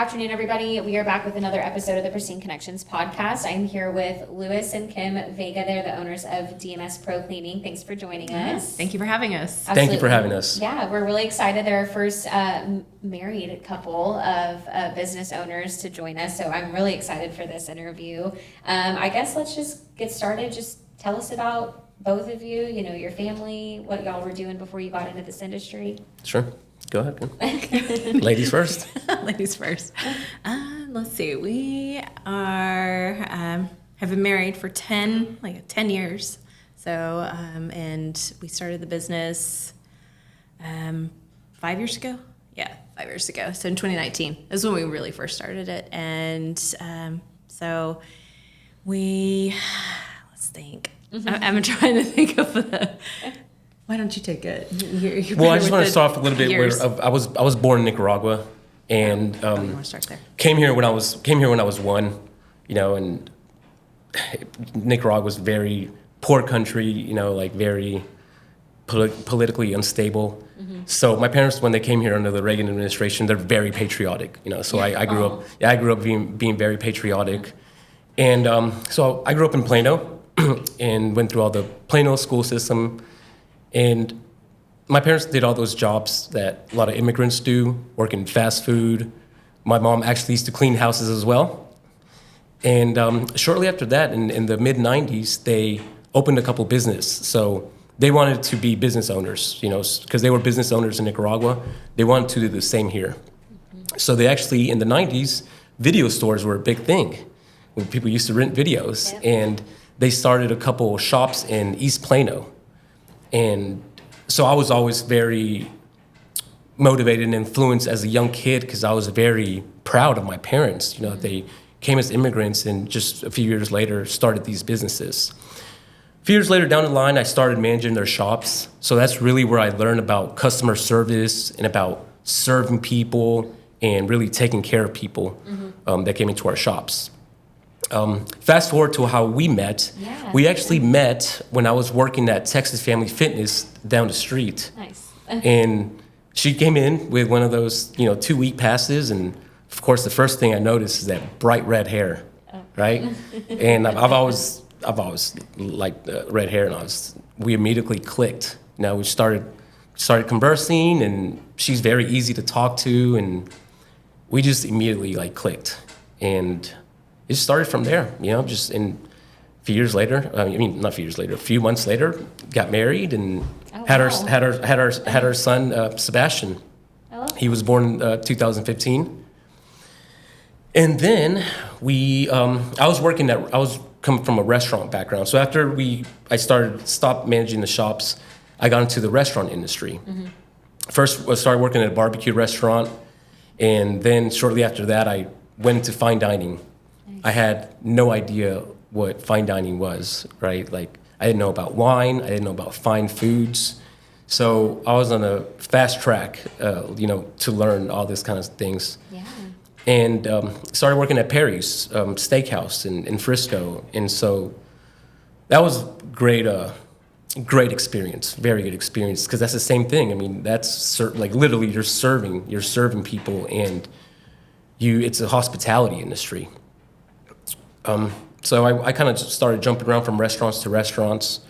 afternoon, everybody. We are back with another episode of the Pristine Connections podcast. I'm here with Louis and Kim Vega. They're the owners of DMS Pro Cleaning. Thanks for joining us. Thank you for having us. Absolutely. Thank you for having us. Yeah, we're really excited. They're our first married couple of business owners to join us, so I'm really excited for this interview. I guess let's just get started. Just tell us about both of you, your family, what y'all were doing before you got into this industry. Sure. Go ahead. Ladies first. Ladies first. Let's see. We are have been married for 10 years. So and we started the business 5 years ago. Yeah, 5 years ago. So in 2019 is when we really first started it. And so we let's think. I'm trying to think of the. Why don't you take it? Well, I just want to start off a little bit where I was born in Nicaragua, and you want to start there? came here when I was one, and Nicaragua was very poor country, very politically unstable. Mm-hmm. So my parents, when they came here under the Reagan administration, they're very patriotic, So I grew up. Yeah, I grew up being very patriotic, and so I grew up in Plano, and went through all the Plano school system. And my parents did all those jobs that a lot of immigrants do, work in fast food. My mom actually used to clean houses as well. And shortly after that, in the mid-'90s, they opened a couple business. So they wanted to be business owners, because they were business owners in Nicaragua. They wanted to do the same here. Mm-hmm. So they actually, in the '90s, video stores were a big thing. When people used to rent videos. Yep. And they started a couple shops in East Plano. And so I was always very motivated and influenced as a young kid because I was very proud of my parents. They came as immigrants and just a few years later started these businesses. A few years later down the line, I started managing their shops. So that's really where I learned about customer service and about serving people and really taking care of people that came into our shops. Fast forward to how we met. Yeah. We actually met when I was working at Texas Family Fitness down the street. Nice. And she came in with one of those, 2-week passes, and of course the first thing I noticed is that bright red hair, right? And I've always liked red hair, and we immediately clicked. We started conversing, and she's very easy to talk to, and we just immediately clicked, and it just started from there, just in a few months later, got married and had our son, Sebastian. He was born in 2015. And then I was coming from a restaurant background. So after I stopped managing the shops, I got into the restaurant industry. Mm-hmm. First, I started working at a barbecue restaurant. And then shortly after that, I went into fine dining. I had no idea what fine dining was, right? I didn't know about wine. I didn't know about fine foods. So I was on a fast track, to learn all this kind of things. Yeah. And started working at Perry's Steakhouse in Frisco. And so that was great experience, very good experience, because that's the same thing. That's literally you're serving people, and it's a hospitality industry. So I kind of started jumping around from restaurants to restaurants.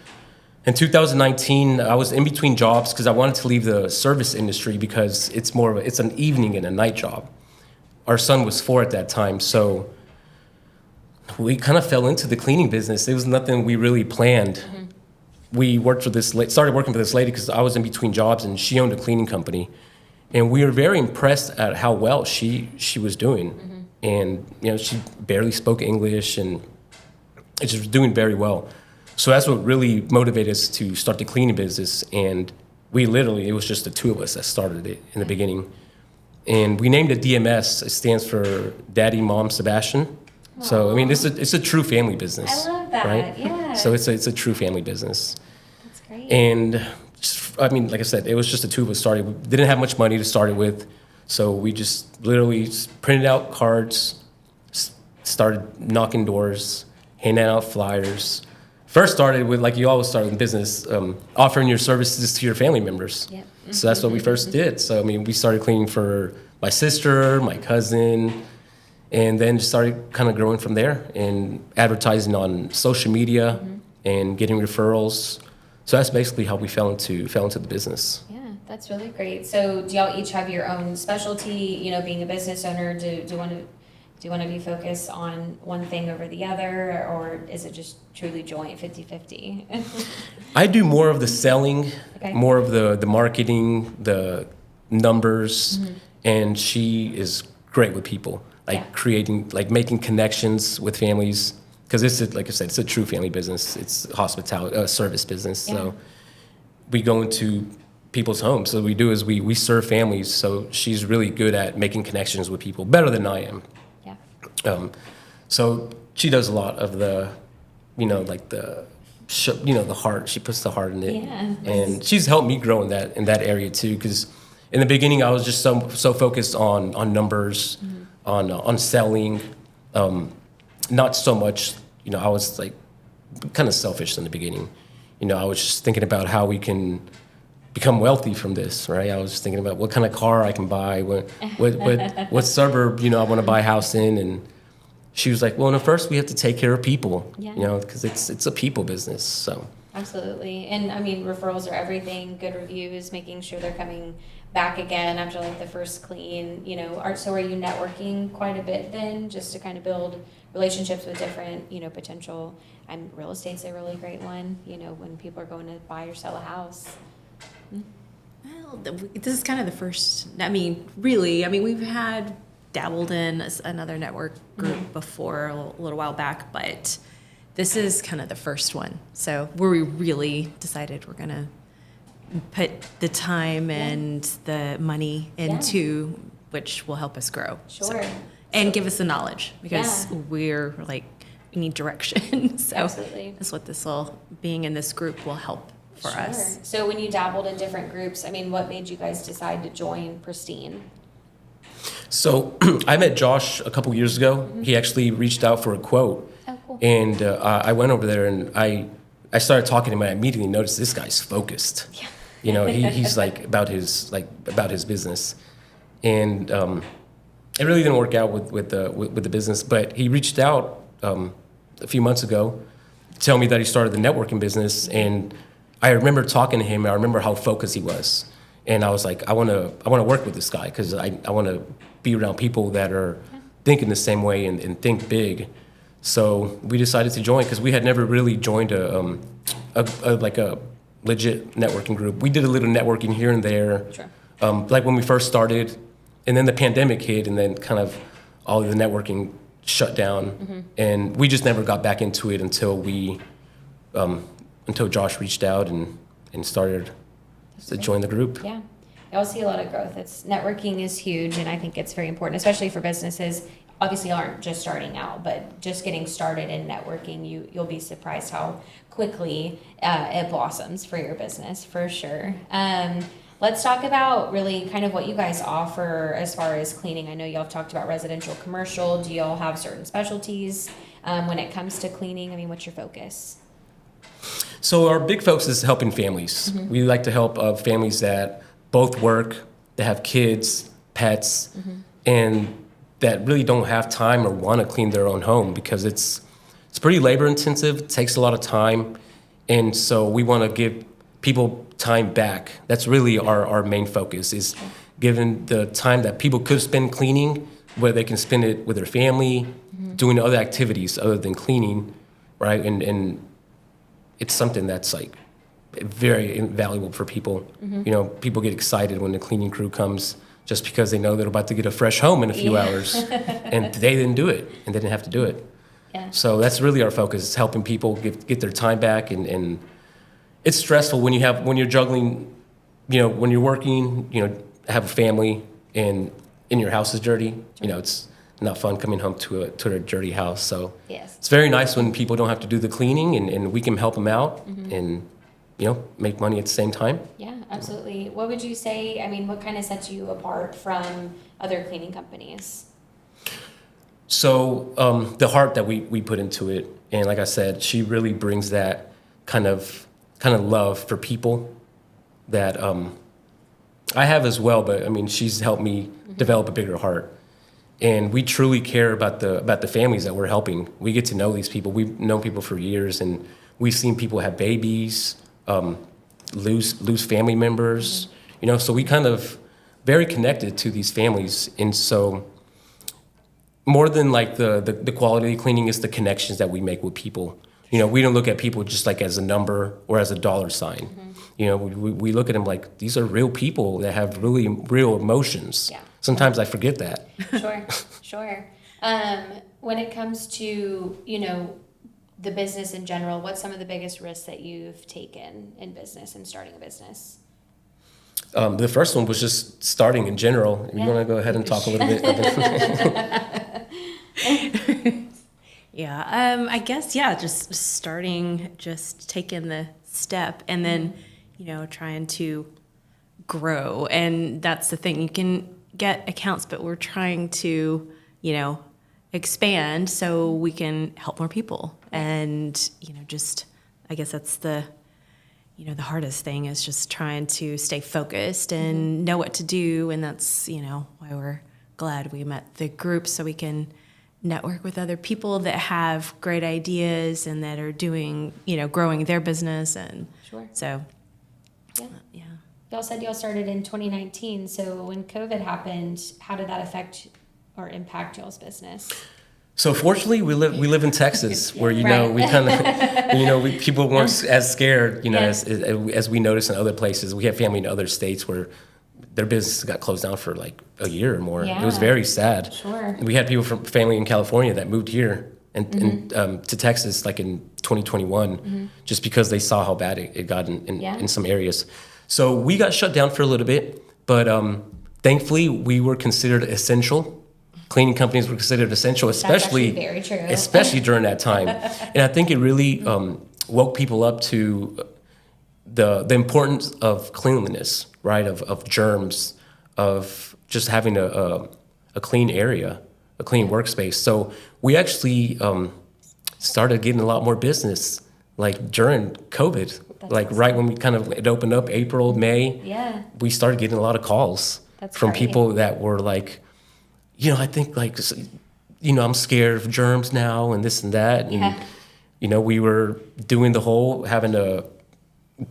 In 2019, I was in between jobs because I wanted to leave the service industry because it's an evening and a night job. Our son was 4 at that time, so we kind of fell into the cleaning business. It was nothing we really planned. Mm-hmm. We started working for this lady because I was in between jobs, and she owned a cleaning company, and we were very impressed at how well she was doing. Mm-hmm. And, she barely spoke English, and it was doing very well. So that's what really motivated us to start the cleaning business. And it was just the two of us that started it in the beginning. And we named it DMS. It stands for Daddy, Mom, Sebastian. Aww. So, it's a true family business. I love that, right? Yeah. So it's a true family business. That's great. And, like I said, it was just the two of us started. We didn't have much money to start it with. So we just literally printed out cards, started knocking doors, handing out flyers. First started with, like you always start in business, offering your services to your family members. Yep. So that's what we first did. So, we started cleaning for my sister, my cousin, and then just started kind of growing from there and advertising on social media and getting referrals. So that's basically how we fell into the business. Yeah, that's really great. So do y'all each have your own specialty? You know, being a business owner, do one of you focus on one thing over the other, or is it just truly joint 50-50? I do more of the selling, Okay. more of the marketing, the numbers, and she is great with people, like Yeah. creating, like making connections with families. Because it's, like I said, it's a true family business. It's hospitality, service business. Yeah. So we go into people's homes. So what we do is we serve families. So she's really good at making connections with people, better than I am. Yeah. So she does a lot of the, like the heart. She puts the heart in it, Yeah. and she's helped me grow in that area too. Because in the beginning, I was just so focused on numbers, on selling, not so much. I was like kind of selfish in the beginning. I was just thinking about how we can become wealthy from this, right? I was just thinking about what kind of car I can buy, what suburb I want to buy a house in, and she was like, well, no, first we have to take care of people, Yeah. because it's a people business. So Absolutely. And I mean, referrals are everything, good reviews, making sure they're coming back again after like the first clean, so are you networking quite a bit then, just to kind of build relationships with different, potential, real estate's a really great one, when people are going to buy or sell a house. Well, this is kind of the first. Really. We've had dabbled in another network group before a little while back, but this is kind of the first one. So where we really decided we're gonna put the time and the money into, which will help us grow. Sure. And give us the knowledge, because Yeah. we're like, we need direction. So Absolutely. that's what being in this group will help for Sure. us. So when you dabbled in different groups, what made you guys decide to join Pristine? So I met Josh a couple years ago. He actually reached out for a quote. Oh, cool. And I went over there and I started talking to him. I immediately noticed this guy's focused. Yeah. He's like about his business, and it really didn't work out with the business. But he reached out a few months ago to tell me that he started the networking business, and I remember talking to him. And I remember how focused he was, and I was like, I want to work with this guy, because I want to be around people that are thinking the same way and think big. So we decided to join, because we had never really joined a legit networking group. We did a little networking here and there, Sure. like when we first started, and then the pandemic hit, and then kind of all of the networking shut down, and we just never got back into it until Josh reached out and started to join the group. Yeah. I also see a lot of growth. Networking is huge, and I think it's very important, especially for businesses. Obviously aren't just starting out, but just getting started in networking, you'll be surprised how quickly it blossoms for your business, for sure. Let's talk about really kind of what you guys offer as far as cleaning. I know y'all have talked about residential, commercial. Do y'all have certain specialties when it comes to cleaning? What's your focus? So our big focus is helping families. We like to help families that both work, that have kids, pets, and that really don't have time or want to clean their own home, because it's pretty labor intensive. It takes a lot of time, and so we want to give people time back. That's really our main focus, is giving the time that people could spend cleaning, where they can spend it with their family, doing other activities other than cleaning, right? And it's something that's like very invaluable for people. People get excited when the cleaning crew comes, just because they know they're about to get a fresh home in a few hours, and they didn't do it, and they didn't have to do it. Yeah. So that's really our focus, is helping people get their time back, and it's stressful when you're juggling, when you're working, have a family, and your house is dirty. It's not fun coming home to a dirty house. So Yes. it's very nice when people don't have to do the cleaning, and we can help them out, and make money at the same time. Yeah, absolutely. What would you say, what kind of sets you apart from other cleaning companies? So the heart that we put into it, and like I said, she really brings that kind of love for people that I have as well, but I mean, she's helped me develop a bigger heart. And we truly care about the families that we're helping. We get to know these people. We've known people for years, and we've seen people have babies, lose family members. You know, so we kind of very connected to these families, and so more than like the quality of cleaning is the connections that we make with people. You know, we don't look at people just like as a number or as a dollar sign. You know, we look at them like these are real people that have really real emotions. Yeah. Sometimes I forget that. Sure. When it comes to, you know, the business in general, what's some of the biggest risks that you've taken in business and starting a business? The first one was just starting in general. You Yeah. want to go ahead and talk a little bit? Yeah, I guess, yeah, just starting, just taking the step and then, you know, trying to grow. And that's the thing. You can get accounts, but we're trying to, you know, expand so we can help more people. And, you know, just, I guess that's the, you know, the hardest thing is just trying to stay focused and know what to do. And that's, you know, why we're glad we met the group so we can network with other people that have great ideas and that are doing, you know, growing their business. And Sure. so, Yeah. yeah. Y'all said y'all started in 2019. So when COVID happened, how did that affect or impact y'all's business? So fortunately, we live in Texas, where you know we kind of, you know, people weren't as scared, you know, as we noticed in other places. We have family in other states where their business got closed down for like a year or more. Yeah. It was very sad. Sure. We had people from family in California that moved here and to Texas like in 2021, just because they saw how bad it got in some areas. So we got shut down for a little bit, but thankfully we were considered essential. Cleaning companies were considered essential, especially very true. especially during that time. And I think it really woke people up to the importance of cleanliness, right? Of germs, of just having a clean area, a clean workspace. So we actually started getting a lot more business like during COVID. That's like awesome. right when we kind of it opened up, April, May. Yeah. We started getting a lot of calls That's from great. people that were like, you know, I think like, you know, I'm scared of germs now and this and that. And, Yeah. you know, we were doing the whole having to,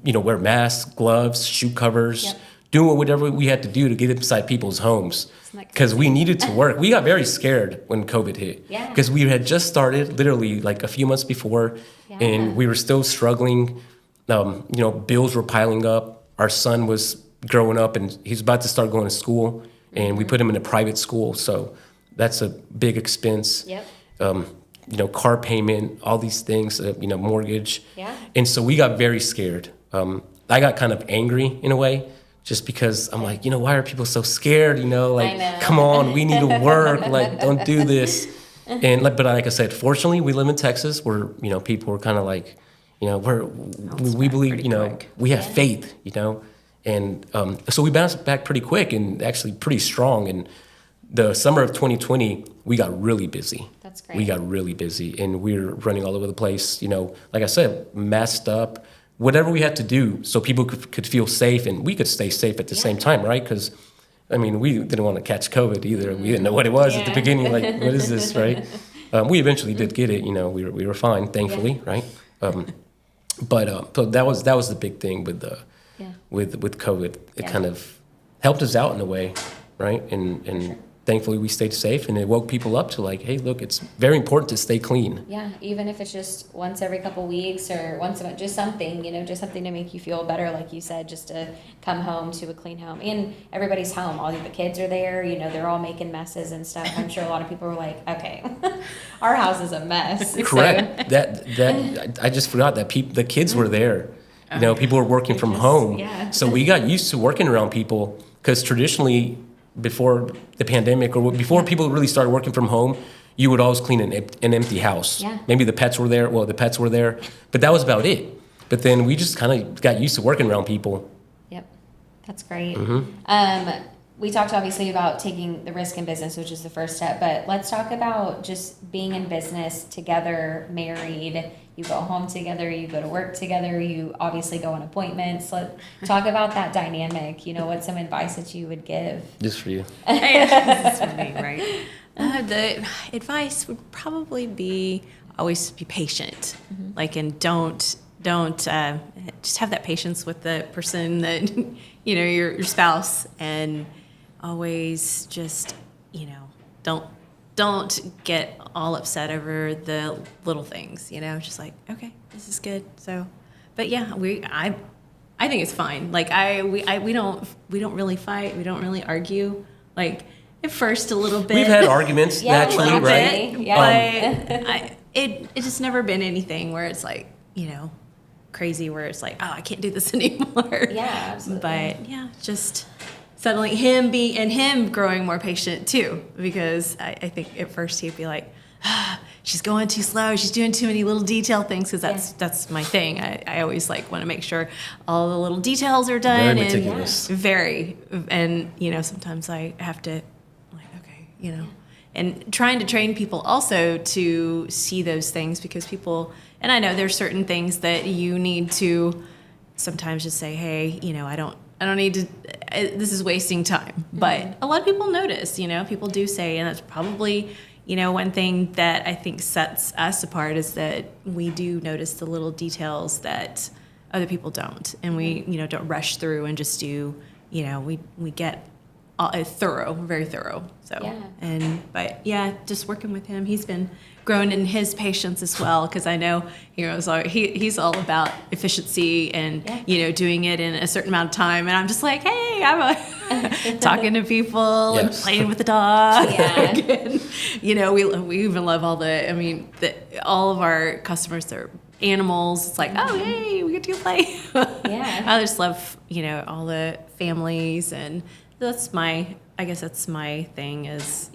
you know, wear masks, gloves, shoe covers, Yep. doing whatever we had to do to get inside people's homes. Isn't that Because we needed to work. We got very scared when COVID hit. Yeah. Because we had just started literally like a few months before, Yeah. and we were still struggling. You know, bills were piling up. Our son was growing up, and he's about to start going to school, and we put him in a private school. So that's a big expense. Yep. You know, car payment, all these things, you know, mortgage. Yeah. And so we got very scared. I got kind of angry in a way, just because I'm like, you know, why are people so scared? You know, like, I know. come on, we need to work. Like, don't do this. And like, but like I said, fortunately, we live in Texas, where you know people are kind of like, you know, we believe, pretty you know, quick. we have faith, you know, and so we bounced back pretty quick and actually pretty strong. And the summer of 2020, we got really busy. That's great. We got really busy, and we were running all over the place. You know, like I said, masked up, whatever we had to do so people could feel safe and we could stay safe at the same time, right? Because, I mean, we didn't want to catch COVID either. We didn't know what it was at the Yeah. beginning. Like, what is this, right? We eventually did get it. You know, we were fine, thankfully, right? But that was the big thing with with COVID. It Yeah. kind of helped us out in a way, right? And thankfully we stayed safe, and it woke people up to like, hey, look, it's very important to stay clean. Yeah, even if it's just once every couple weeks or once a month, just something, you know, just something to make you feel better, like you said, just to come home to a clean home. And everybody's home. All the kids are there, you know, they're all making messes and stuff. I'm sure a lot of people were like, okay, our house is a mess. Correct. That I just forgot that the kids were there. You know, people were working from home. yeah. So we got used to working around people, because traditionally, before the pandemic or before people really started working from home, you would always clean an empty house. Yeah. Maybe the pets were there. Well, the pets were there, but that was about it. But then we just kind of got used to working around people. Yep, that's great. we talked obviously about taking the risk in business, which is the first step, but let's talk about just being in business together, married. You go home together, you go to work together, you obviously go on appointments. Let's talk about that dynamic. What's some advice that you would give? Just for you. This is for me, right? The advice would probably be always be patient, like, and don't just have that patience with the person that your spouse, and always just don't get all upset over the little things. Just like, okay, this is good. So, but yeah, I think it's fine. Like we don't really fight. We don't really argue. Like at first a little bit. We've had arguments naturally, a little right? bit, but it's just never been anything where it's like, crazy where it's like, oh, I can't do this anymore. Yeah, absolutely. But yeah, just suddenly him growing more patient too, because I think at first he'd be like, she's going too slow, she's doing too many little detail things, because that's my thing. I always want to make sure all the little details are done. Very meticulous. And sometimes I have to and trying to train people also to see those things, because people, and I know there's certain things that you need to sometimes just say, hey, I don't need to, this is wasting time. But a lot of people notice, people do say, and that's probably, one thing that I think sets us apart is that we do notice the little details that other people don't. And we, don't rush through and just do, we get very thorough. So, but just working with him, he's been growing in his patience as well, because I know, so he's all about efficiency and, doing it in a certain amount of time. And I'm just like, hey, I'm talking to people and playing with the dog. Yeah. And, we even love all of our customers, they're animals. It's like, oh, yay, we get to go play. Yeah. I just love, all the families, and that's my thing is,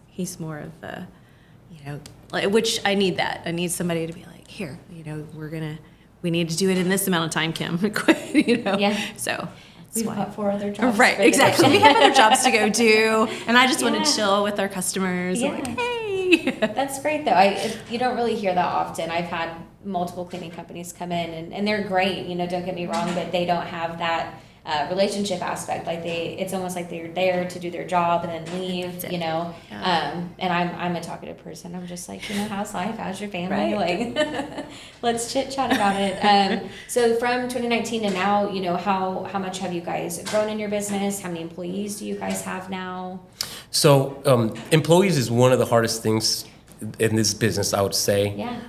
he's more of a, which I need that. I need somebody to be like, here, we need to do it in this amount of time, Kim. Yeah. So We've got 4 other jobs. right, exactly. We have other jobs to go do, and I just want to Yeah. chill with our customers. Yeah. I'm like, hey. That's great, though. You don't really hear that often. I've had multiple cleaning companies come in, and they're great, don't get me wrong, but they don't have that relationship aspect. Like it's almost like they're there to do their job and then leave, Yeah. And I'm a talkative person. I'm just like, how's life? How's your family? Right. Like, let's chit chat about it. So from 2019 to now, how much have you guys grown in your business? How many employees do you guys have now? So employees is one of the hardest things in this business, I would say. Yeah.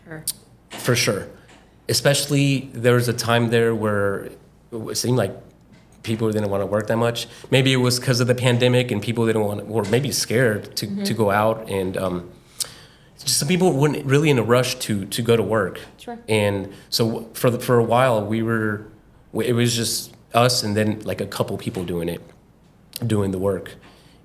Sure. For sure. Especially there was a time there where it seemed like people didn't want to work that much. Maybe it was because of the pandemic and people didn't want to, or maybe scared to go out. And just some people weren't really in a rush to go to work. Sure. And so for a while it was just us and then like a couple people doing the work.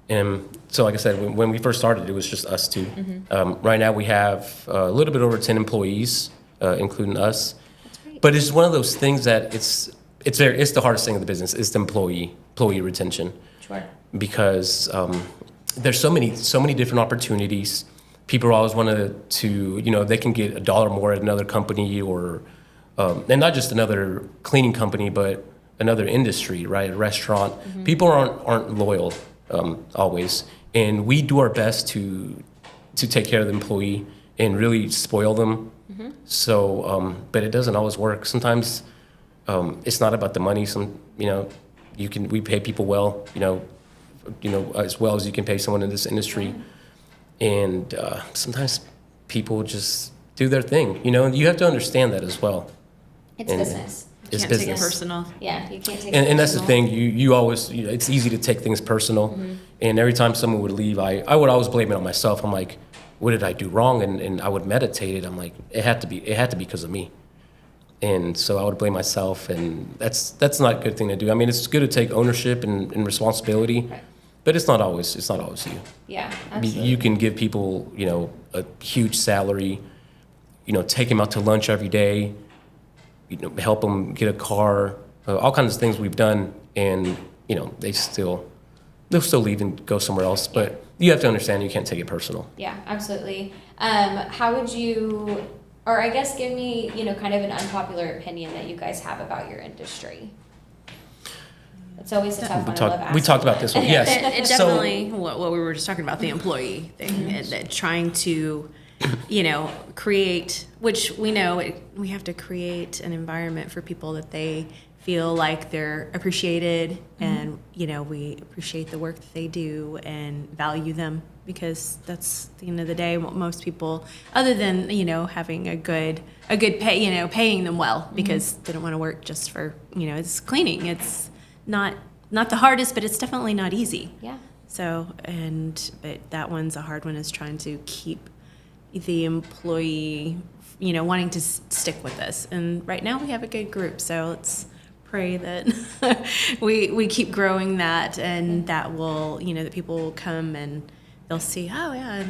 And so like I said, when we first started, it was just us two. Right now we have a little bit over 10 employees, including us. That's great. But it's one of those things that it's the hardest thing in the business is the employee retention. Sure. Because there's so many different opportunities. People always want to they can get $1 more at another company or and not just another cleaning company, but another industry, right? A restaurant. People aren't loyal always, and we do our best to take care of the employee and really spoil them. So, but it doesn't always work. Sometimes. It's not about the money. We pay people well, as well as you can pay someone in this industry. And sometimes people just do their thing, and you have to understand that as well. It's business. It's Can't business. take it personal. Yeah, you can't take it And that's the personal. thing. You always, it's easy to take things personal. And every time someone would leave, I would always blame it on myself. I'm like, what did I do wrong? And I would meditate it. I'm like, it had to be because of me. And so I would blame myself, and that's not a good thing to do. I mean, it's good to take ownership and responsibility, Right. but it's not always you. Yeah, absolutely. You can give people, a huge salary, take them out to lunch every day, help them get a car, all kinds of things we've done, and they still they'll still leave and go somewhere else. But you have to understand you can't take it personal. Yeah, absolutely. How would you, or I guess give me, kind of an unpopular opinion that you guys have about your industry? It's always a tough one. I love asking. We talked about this one, yes. It definitely, what we were just talking about, the employee thing, and that trying to, create, which we know we have to create an environment for people that they feel like they're appreciated, and we appreciate the work that they do and value them, because that's at the end of the day what most people, other than having a good pay, paying them well, because they don't want to work just for it's cleaning. It's not the hardest, but it's definitely not easy. Yeah. So, but that one's a hard one, is trying to keep the employee, wanting to stick with us. And right now we have a good group, so let's pray that we keep growing that, and that will, that people will come and they'll see, oh yeah,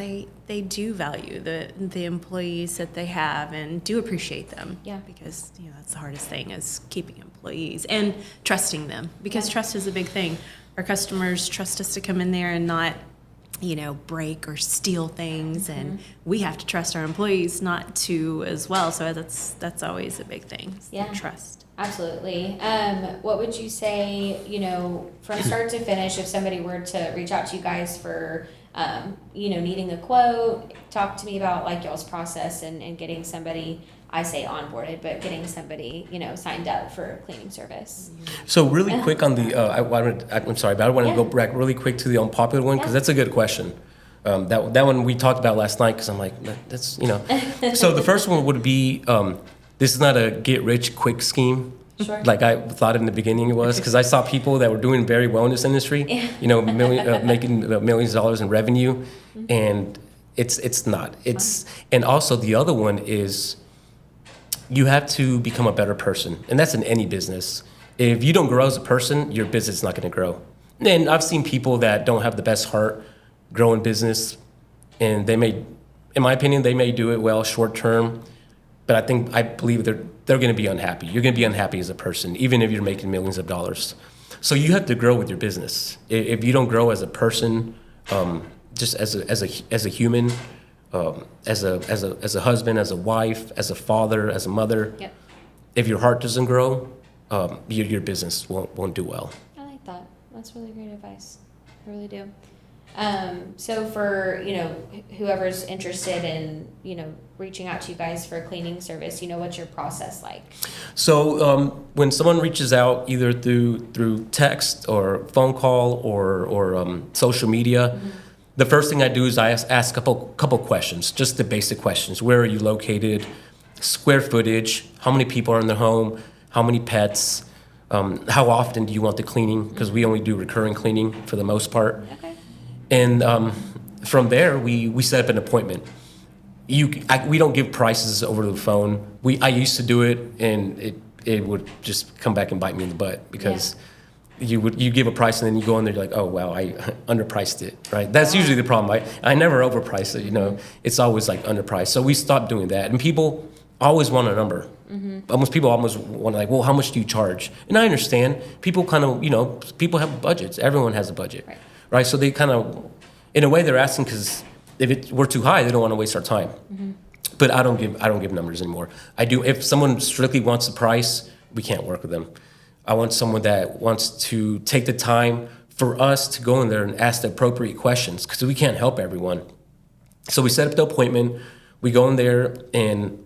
they do value the employees that they have and do appreciate them. Yeah. Because that's the hardest thing, is keeping employees and trusting them, because trust is a big thing. Our customers trust us to come in there and not break or steal things, and we have to trust our employees not to as well. So that's always a big thing. Yeah. Trust. Absolutely. What would you say, from start to finish, if somebody were to reach out to you guys for, needing a quote, talk to me about like y'all's process and getting somebody, I say onboarded, but getting somebody, signed up for a cleaning service. So really quick on the, I'm sorry, but I want to go back really quick to the unpopular one, because that's a good question. That one we talked about last night, because I'm like, that's, So the first one would be, this is not a get rich quick scheme. Sure. Like I thought in the beginning it was, because I saw people that were doing very well in this industry, making millions of dollars in revenue, and it's not. And also the other one is, you have to become a better person, and that's in any business. If you don't grow as a person, your business is not going to grow. And I've seen people that don't have the best heart grow in business, and they may, in my opinion, they may do it well short term, but I believe they're going to be unhappy. You're going to be unhappy as a person, even if you're making millions of dollars. So you have to grow with your business. If you don't grow as a person, just as a human, as a husband, as a wife, as a father, as a mother, if your heart doesn't grow, your business won't do well. I like that. That's really great advice. I really do. So for, whoever's interested in, reaching out to you guys for a cleaning service, what's your process like? So when someone reaches out, either through text or phone call or social media, the first thing I do is I ask a couple questions, just the basic questions. Where are you located? Square footage? How many people are in the home? How many pets? How often do you want the cleaning? Because we only do recurring cleaning for the most part. Okay. And from there, we set up an appointment. We don't give prices over the phone. I used to do it, and it would just come back and bite me in the butt, because you give a price and then you go in there, you're like, oh wow, I underpriced it, right? That's usually the problem. I never overprice it, It's always like underpriced. So we stopped doing that, and people always want a number. Almost people almost want to, like, well, how much do you charge? And I understand people kind of, people have budgets. Everyone has a budget, right? So they kind of, in a way, they're asking because if we're too high, they don't want to waste our time. But I don't give numbers anymore. I do. If someone strictly wants the price, we can't work with them. I want someone that wants to take the time for us to go in there and ask the appropriate questions, because we can't help everyone. So we set up the appointment. We go in there and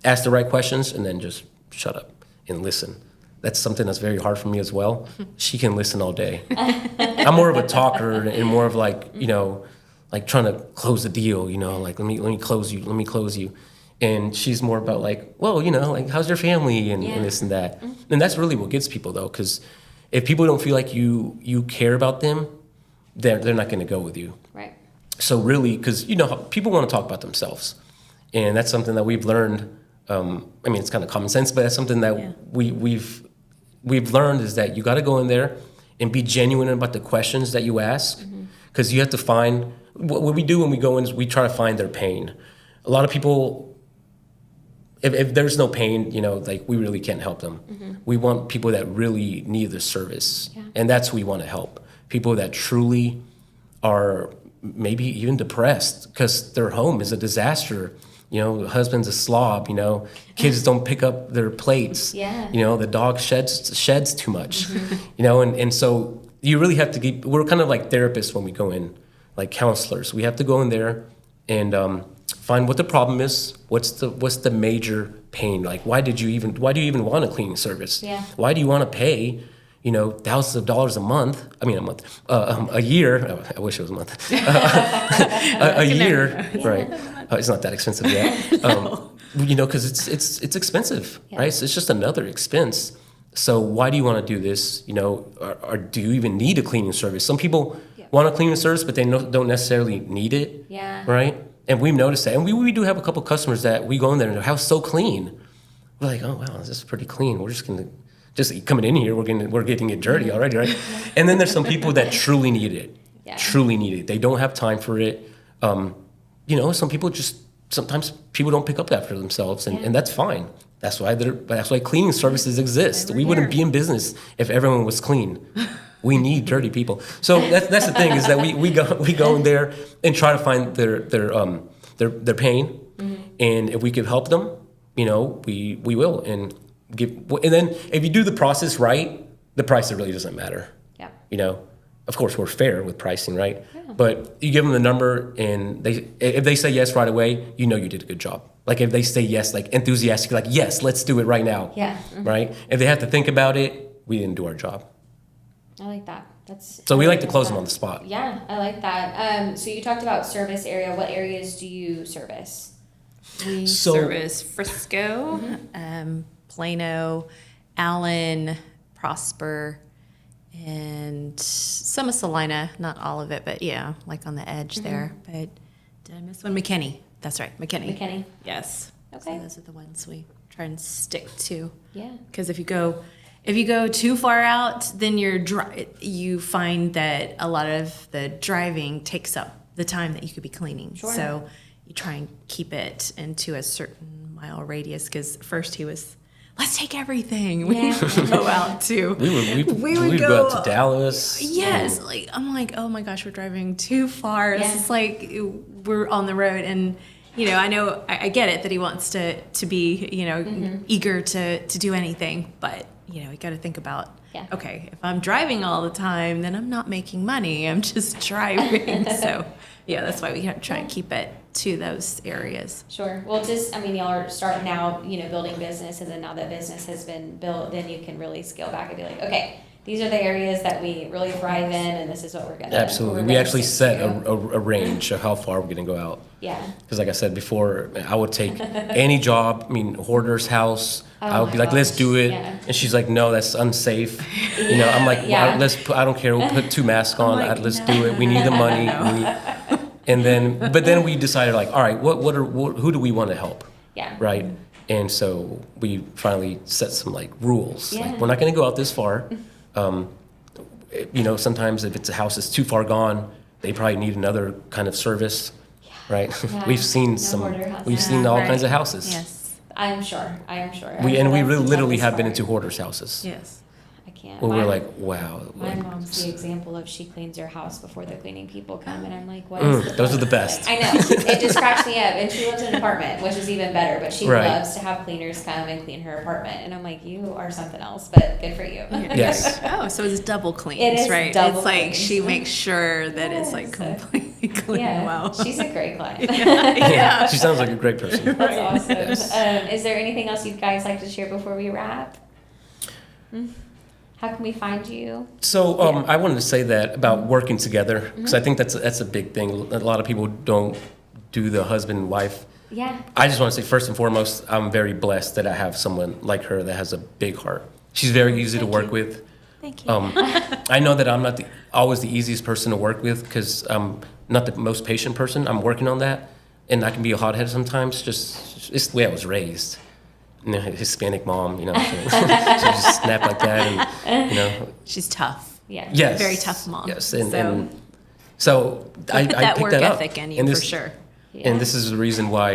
ask the right questions, and then just shut up and listen. That's something that's very hard for me as well. She can listen all day. I'm more of a talker and more of like trying to close the deal, like let me close you. And she's more about like, well, like how's your family and this and that. And that's really what gets people though, because if people don't feel like you care about them, they're not going to go with you. Right. So really, because people want to talk about themselves, and that's something that we've learned. It's kind of common sense, but that's something that we've learned, is that you got to go in there and be genuine about the questions that you ask, because you have to find what we do when we go in is we try to find their pain. A lot of people, if there's no pain, like we really can't help them. We want people that really need the service, and that's who we want to help. people that truly are maybe even depressed because their home is a disaster. Husband's a slob, kids don't pick up their plates. Yeah. The dog sheds too much, and so you really have to we're kind of like therapists when we go in, like counselors. We have to go in there and find what the problem is. What's the major pain? Like, why do you even want a cleaning service? Yeah. Why do you want to pay, thousands of dollars a year? Oh, I wish it was a month. A year, right? It's not that expensive yet. Because it's expensive, Yeah. right? So it's just another expense. So why do you want to do this? Or do you even need a cleaning service? Some people want a cleaning service, but they don't necessarily need it. Yeah. Right? And we've noticed that. And we do have a couple customers that we go in there and their house is so clean. We're like, oh, wow, this is pretty clean. We're just coming in here, we're getting it dirty already, right? And then there's some people that truly need it. Yeah. Truly need it. They don't have time for it. Some people sometimes people don't pick up after themselves, and that's fine. That's why cleaning services exist. We wouldn't be in business if everyone was clean. We need dirty people. So that's the thing, is that we go in there and try to find their pain, and if we could help them, we will, and then if you do the process right, the price really doesn't matter. Yeah. Of course we're fair with pricing, right? Yeah. But you give them the number, and if they say yes right away, you did a good job. Like if they say yes, like enthusiastic, like yes, let's do it right now. Yeah. Right? If they have to think about it, we didn't do our job. I like that. So we like to close them on the spot. Yeah, I like that. So you talked about service area. What areas do you service? We service Frisco, Plano, Allen, Prosper, and some of Salina. Not all of it, but yeah, like on the edge there. But did I miss one? McKinney. That's right, McKinney. McKinney. Yes. Okay. So those are the ones we try and stick to. Yeah. Because if you go too far out, then you find that a lot of the driving takes up the time that you could be cleaning. Sure. So you try and keep it into a certain mile radius. Because first he was, let's take everything. We would go out to. We would go out to Dallas. Yes, I'm like, oh my gosh, we're driving too far. Yeah. It's like we're on the road, and I know I get it that he wants to be eager to do anything, but you got to think about, okay, if I'm driving all the time, then I'm not making money. I'm just driving. So yeah, that's why we try and keep it to those areas. Sure. Well, y'all are starting out, building businesses, and now that business has been built, then you can really scale back and be like, okay, these are the areas that we really thrive in, and this is what we're going to do. Absolutely. We actually set a range of how far we're going to go out. Yeah. Because like I said before, I would take any job, hoarder's house. I would be like, let's do it. Yeah. And she's like, no, that's unsafe. I'm like, well, I don't care. We'll put 2 masks on. Let's do it. We need the money. But then we decided, like, all right, who do we want to help? Yeah. Right. And so we finally set some rules. Yeah. Like, we're not going to go out this far. Sometimes if it's a house that's too far gone, they probably need another kind of service. Right. Yeah. We've seen all kinds of houses. Yes. I'm sure. We literally have been into hoarders' houses. Yes. I can't. Where we're like, wow. My mom's the example of she cleans her house before the cleaning people come, and I'm like, what is the those are the best. I know. It just cracks me up. And she lives in an apartment, which is even better, but she loves to have cleaners come and clean her apartment. And I'm like, you are something else, but good for you. Yes. Oh, so it's double cleans, It is right? double it's like cleans. she makes sure that it's completely clean. Yeah, Wow. she's a great client. Yeah. She sounds like a great person. That's awesome. Yes. Is there anything else you guys like to share before we wrap? How can we find you? So I wanted to say that about working together, because I think that's a big thing. A lot of people don't do the husband and wife. Yeah. I just want to say, first and foremost, I'm very blessed that I have someone like her that has a big heart. She's very easy to work with. Thank you. I know that I'm not always the easiest person to work with, because I'm not the most patient person. I'm working on that, and I can be a hothead sometimes. It's the way I was raised. Hispanic mom, she just snap like that, and She's tough. Yeah. Yes, Very tough mom. Yes, and so I that picked work that ethic up. in you And for sure. Yeah. And this is the reason why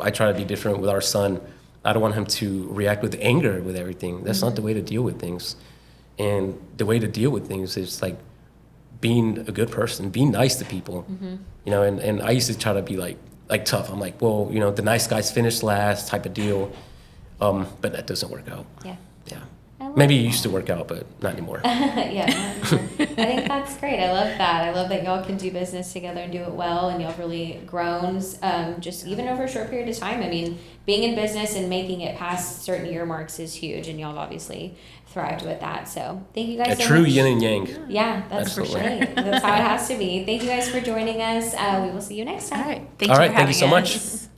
I try to be different with our son. I don't want him to react with anger with everything. That's not the way to deal with things. And the way to deal with things is being a good person, being nice to people, you know, and I used to try to be like tough. I'm like, well, you know, the nice guys finish last type of deal. But that doesn't work out. Yeah. Yeah. I love Maybe it that. used to work out, but not anymore. Yeah, not anymore. I think that's great. I love that. I love that y'all can do business together and do it well, and y'all really grown, just even over a short period of time. I mean, being in business and making it past certain year marks is huge, and y'all have obviously thrived with that. So thank you guys A so true much. yin and yang. Yeah, that's for sure. Absolutely. That's how it has to be. Thank you guys for joining us. We will see you next time. All right. Thank All you right, for thank you having so much. us.